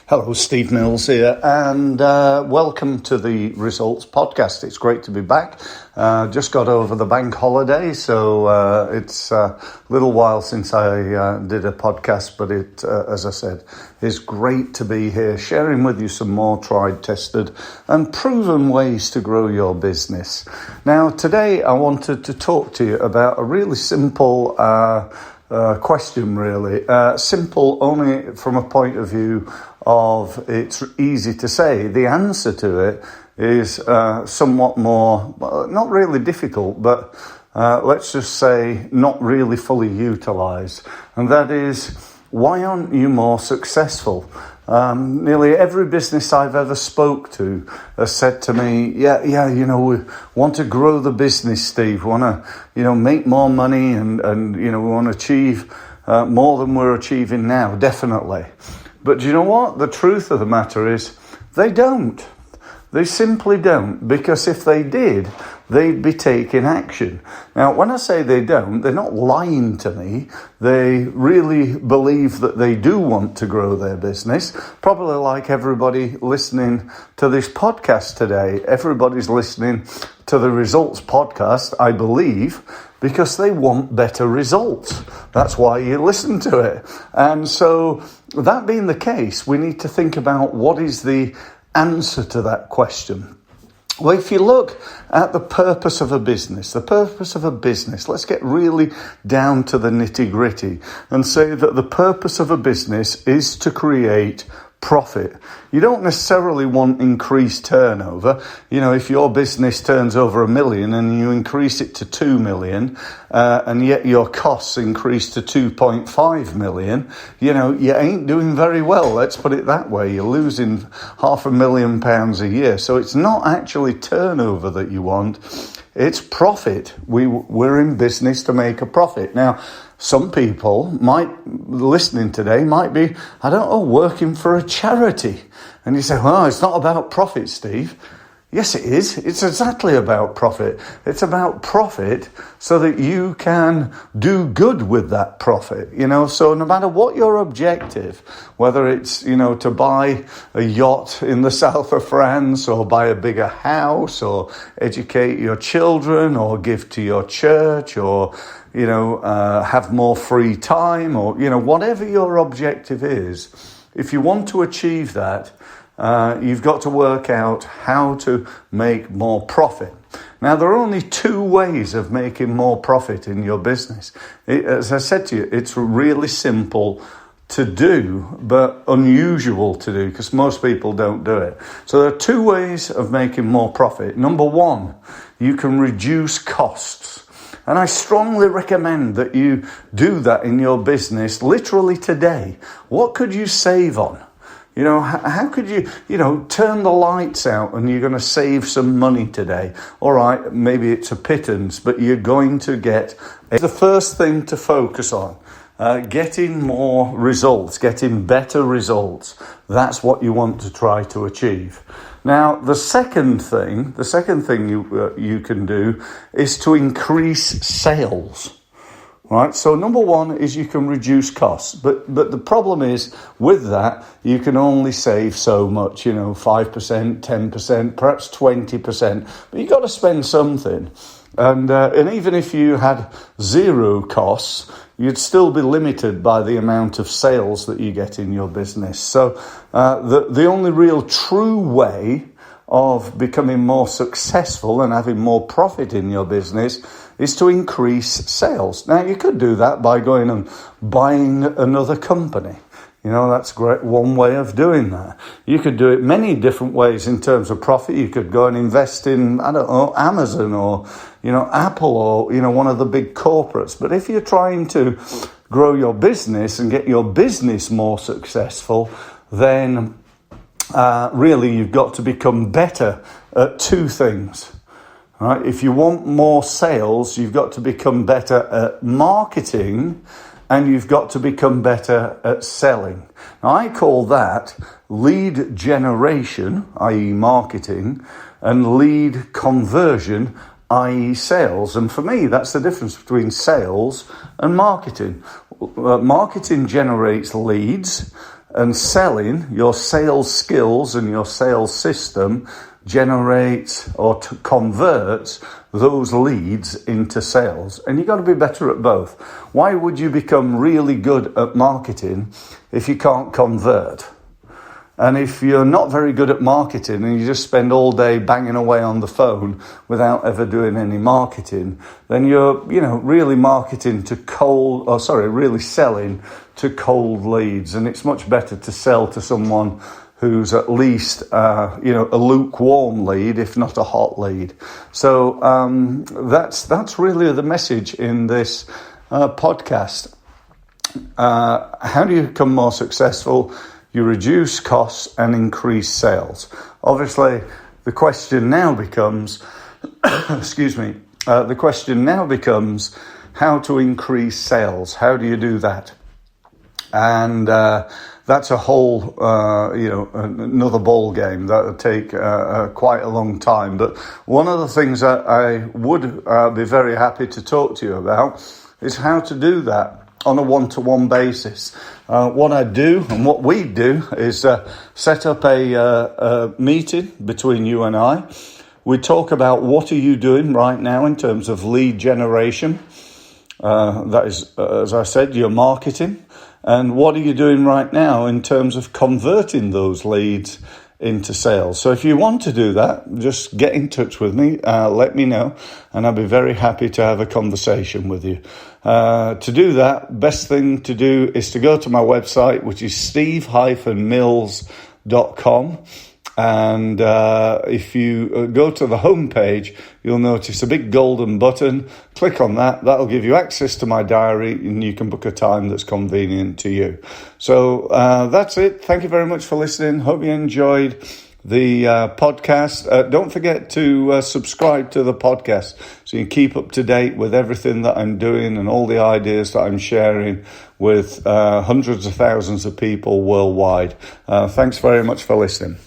Hello, Steve Mills here, and welcome to the Results Podcast. It's great to be back. Just got over the bank holiday, so it's a little while since I did a podcast, but it, as I said, is great to be here, sharing with you some more tried, tested, and proven ways to grow your business. Now, today I wanted to talk to you about a really simple question, really. Simple only from a point of view of it's easy to say. The answer to it is somewhat more, not really difficult, but let's just say not really fully utilized. And that is, why aren't you more successful? Nearly every business I've ever spoke to has said to me, we want to grow the business, Steve. We want to, make more money and we want to achieve more than we're achieving now, definitely. But do you know what? The truth of the matter is they don't. They simply don't, because if they did, they'd be taking action. Now, when I say they don't, they're not lying to me. They really believe that they do want to grow their business. Probably like everybody listening to this podcast today. Everybody's listening to the Results Podcast, I believe, because they want better results. That's why you listen to it. And so, that being the case, we need to think about what is the answer to that question. Well, if you look at the purpose of a business, let's get really down to the nitty-gritty and say that the purpose of a business is to create profit. You don't necessarily want increased turnover. If your business turns over $1 million and you increase it to 2 million, and yet your costs increase to 2.5 million, you ain't doing very well. Let's put it that way. You're losing £500,000 a year. So it's not actually turnover that you want. It's profit. We're in business to make a profit. Now, some people listening today might be, working for a charity. And you say, well, it's not about profit, Steve. Yes, it is. It's exactly about profit. It's about profit so that you can do good with that profit, So no matter what your objective, whether it's, to buy a yacht in the south of France or buy a bigger house or educate your children or give to your church or, have more free time or, whatever your objective is, if you want to achieve that, you've got to work out how to make more profit. Now, there are only two ways of making more profit in your business. As I said to you, it's really simple to do, but unusual to do because most people don't do it. So there are two ways of making more profit. Number one, you can reduce costs. And I strongly recommend that you do that in your business literally today. What could you save on? How could you, turn the lights out and you're going to save some money today? All right, maybe it's a pittance, but you're going to get the first thing to focus on. Getting more results, getting better results. That's what you want to try to achieve. Now, the second thing you can do is to increase sales. Right, so number one is you can reduce costs, but the problem is with that you can only save so much, 5%, 10%, perhaps 20%, but you've got to spend something, and even if you had zero costs, you'd still be limited by the amount of sales that you get in your business. So the only real true way of becoming more successful and having more profit in your business is to increase sales. Now, you could do that by going and buying another company. That's great. One way of doing that. You could do it many different ways in terms of profit. You could go and invest in, Amazon or, Apple or, one of the big corporates. But if you're trying to grow your business and get your business more successful, then really you've got to become better at two things. Right? If you want more sales, you've got to become better at marketing and you've got to become better at selling. Now, I call that lead generation, i.e. marketing, and lead conversion, i.e. sales. And for me, that's the difference between sales and marketing. Marketing generates leads, And selling, your sales skills and your sales system generates or converts those leads into sales. And you've got to be better at both. Why would you become really good at marketing if you can't convert? And if you're not very good at marketing and you just spend all day banging away on the phone without ever doing any marketing, then you're, really really selling to cold leads. And it's much better to sell to someone who's at least, a lukewarm lead, if not a hot lead. So that's really the message in this podcast. How do you become more successful? You reduce costs and increase sales. Obviously, the question now becomes, the question now becomes how to increase sales. How do you do that? And that's a whole, another ball game that would take quite a long time. But one of the things that I would be very happy to talk to you about is how to do that on a one-to-one basis. What I do and what we do is set up a meeting between you and I. We talk about what are you doing right now in terms of lead generation. That is, as I said, your marketing. And what are you doing right now in terms of converting those leads into sales? So if you want to do that, just get in touch with me, let me know, and I'll be very happy to have a conversation with you. To do that, best thing to do is to go to my website, which is steve-mills.com. And if you go to the homepage, you'll notice a big golden button. Click on that. That'll give you access to my diary, and you can book a time that's convenient to you. So that's it. Thank you very much for listening. Hope you enjoyed the podcast. Don't forget to subscribe to the podcast so you can keep up to date with everything that I'm doing and all the ideas that I'm sharing with hundreds of thousands of people worldwide. Thanks very much for listening.